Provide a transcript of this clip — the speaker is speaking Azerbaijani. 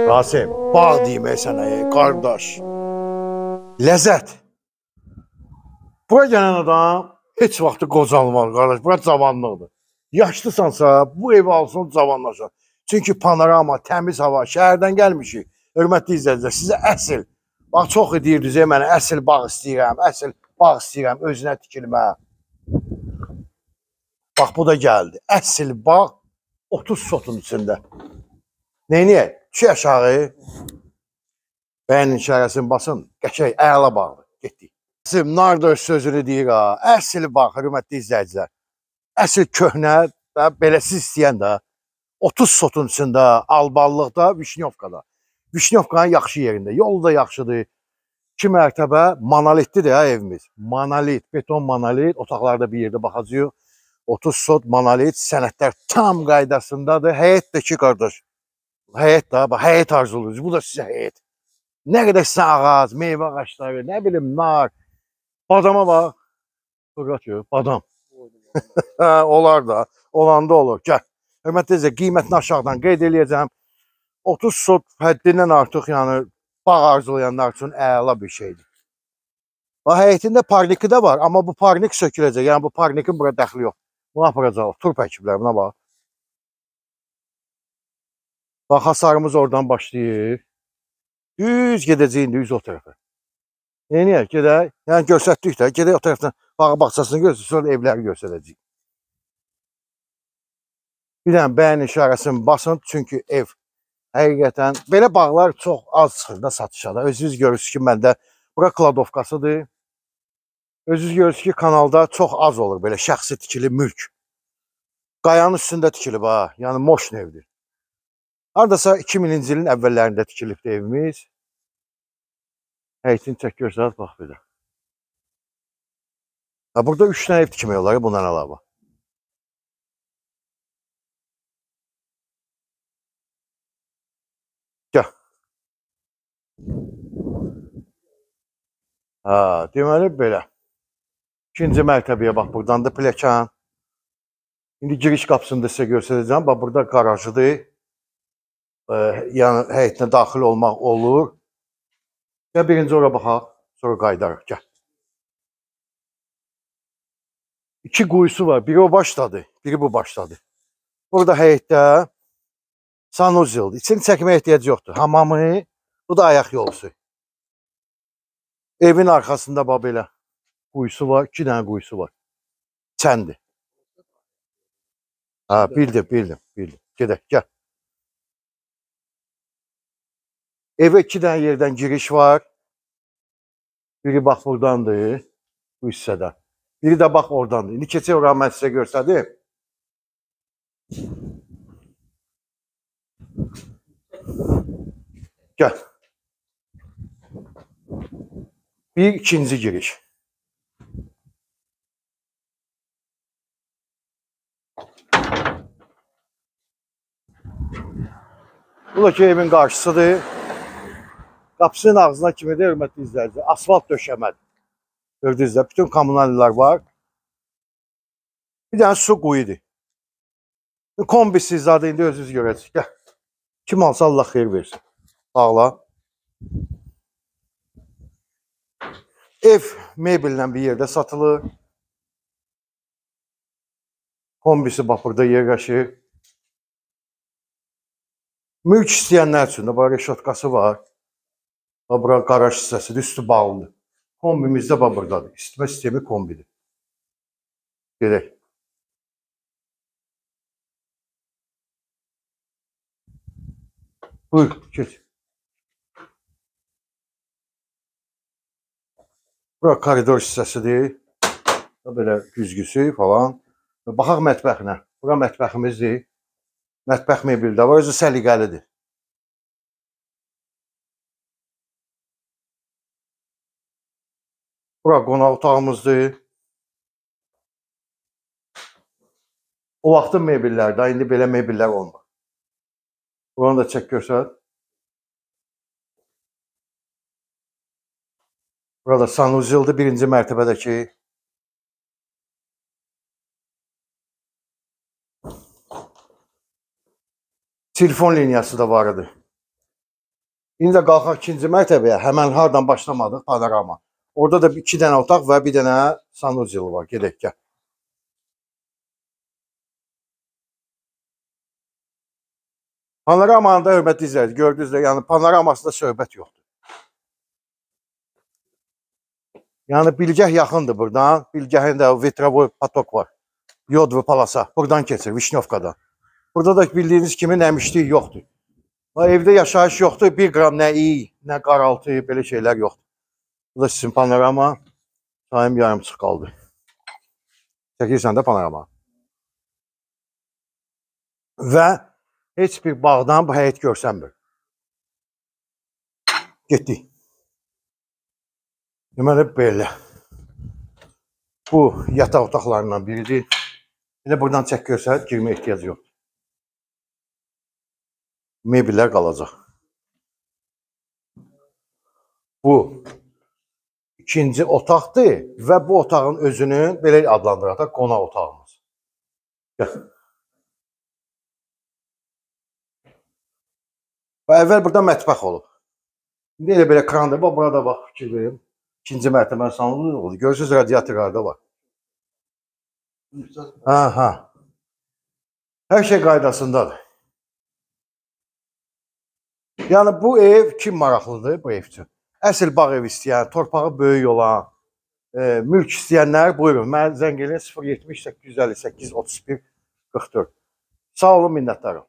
Rasim, bağ deyim sənə, qardaş. Ləzzət. Bura gələn adam heç vaxtı qocalmaz, qardaş. Bura cavanlıqdır. Yaşlısansa, bu evi alsın, cavanlaşar. Çünki panorama, təmiz hava, şəhərdən gəlmişik. Hörmətli izləyicilər, sizə əsl, bax, çox deyirdiniz, mənə əsl bağ istəyirəm, özünə tikilmə. Bax, bu da gəldi. Əsl bağ 30 sotun içində. Neyniyək? 2 aşağı. Bəyənin işarəsini basın. Qəşəng, əla bağlı. Getdik. Bizim Nardo sözünü deyir ha. Əsl bağ, hörmətli izləyicilər. Əsl köhnə, beləsi istəyən də 30 sotun içində, Alballıqda, Vişnyovkada. Vişnyovkanın yaxşı yerində. Yolu da yaxşıdır. 2 mərtəbə monolitlidir ha evimiz. Monolit, beton monolit. Otaqlarda bir yerdə baxacaq. 30 sot monolit, sənədlər tam qaydasındadır. Həyət də ki, qardaş. Həyət də, bax, həyət arzuludur. Bu da sizə həyət. Nə qədər sizə ağac, meyvə ağaçları, nə bilim, nar. Badama bax. Fırqat yox, badam. Olar da, olanda olur. Gəl. Hörmətli izləyicilər, qiymətini aşağıdan qeyd eləyəcəm. 30 sot həddindən artıq, yəni, bağ arzulayanlar üçün əla bir şeydir. Bax, həyətində parniki də var, amma bu parnik söküləcək. Yəni, bu parnikin bura dəxli yox. Bunu aparacaq, turp əkiblər, buna bax. Bax, hasarımız oradan başlayır. Düz gedəcək indi, düz o tərəfə. Neyniyək, gedək. Yəni, görsətdik də, gedək o tərəfdən bağı baxçasını görsək, sonra evləri görsədəcək. Bir dənə bəyin işarəsini basın, çünki ev həqiqətən, belə bağlar çox az çıxır da satışada. Özünüz görürsünüz ki, məndə bura kladovkasıdır. Özünüz görürsünüz ki, kanalda çox az olur belə şəxsi tikili mülk. Qayanın üstündə tikilib ha, yəni moşn evdir. Haradasa 2000-ci ilin əvvəllərində tikilibdir evimiz. Həyətini çək görsəniz, bax belə. Burada 3 dənə ev tikmək olar bundan əlavə. Gəl. Deməli belə. 2-ci mərtəbəyə bax, buradan da pləkan. İndi giriş qapısını da sizə göstərəcəm. Bax, burada qarajıdır. Yəni, həyətinə daxil olmaq olur. Və birinci ora baxaq, sonra qaydarıq. Gəl. 2 quyusu var. Biri o başladı, biri bu başladı. Burada həyətdə sanuzildir. İçini çəkməyə ehtiyac yoxdur. Hamamı, bu da ayaq yolusu. Evin arxasında bax belə quyusu var. 2 dənə quyusu var. Çəndir. Bildim. Gedək, gəl. Evə 2 dənə yerdən giriş var. Biri bax buradandır, bu hissədə. Biri də bax oradandır. İndi keçək oranı mən sizə göstərdim. Gəl. Bir ikinci giriş. Bu da ki evin qarşısıdır. Qapısının ağzına kimi də hörmətli izləyicilər, asfalt döşəmədir. Gördünüz də, bütün kommunallar var. Bir dənə su quyudur. Kombisiz zadı indi özünüz görəcək. Gəl. Kim alsa Allah xeyir versin. Ağla. Ev mebellə bir yerdə satılır. Kombisi bax burada yerləşir. Mülk istəyənlər üçün də bu reşotkası var. Bura qaraj hissəsidir, üstü bağlıdır. Kombimiz də buradadır. İsitmə sistemi kombidir. Gedək. Buyur, geç. Bura koridor hissəsidir. Belə güzgüsü falan. Baxaq mətbəxinə. Bura mətbəximizdir. Mətbəx mebeli də var, özü səliqəlidir. Bura qonaq otağımızdır. O vaxtın mebellərdə, indi belə mebellər olmur. Buranı da çək görsət. Burada sanuzildir, 1-ci mərtəbədəki. Telefon liniyası da var idi. İndi də qalxaq ikinci mərtəbəyə. Həmən hardan başlamadıq, panorama. Orada da 2 dənə otaq və bir dənə sanucil var. Gedək gəl. Panoramanda hörmətli izləyiciler, gördünüz də, yəni panoramasında söhbət yoxdur. Yəni bilgəh yaxındır buradan. Bilgəhin də vitravoy patok var. Yodlu palasa. Buradan keçir, Vişnyovkadan. Burada da bildiyiniz kimi nəmişlik yoxdur. Evdə yaşayış yoxdur. 1 qram nə iyi, nə qaraltı, belə şeylər yoxdur. Bu da sizin panorama. Sayım yarımçıq qaldı. Çəkirsən də panorama. Və heç bir bağdan bu həyət görsənmir. Getdik. Deməli belə. Bu yataq otaqlarından biridir. Elə buradan çək görsən, girmə ehtiyacı yoxdur. Mebellər qalacaq. Bu ikinci otaqdır və bu otağın özünün belə adlandıraq da qonaq otağımız. Gəl. Və əvvəl burada mətbəx olub. İndi elə belə krandır. Bax, burada bax, fikir verim. İkinci mərtəbə sanılır oldu. Görürsünüz, radiatorlarda var. Aha. Hər şey qaydasındadır. Yəni bu ev kim maraqlıdır bu ev üçün? Əsl bağ ev istəyən, torpağı böyük olan, mülk istəyənlər buyurun. Mən zəng edin 070 858 31 44. Sağ olun, minnətdarım.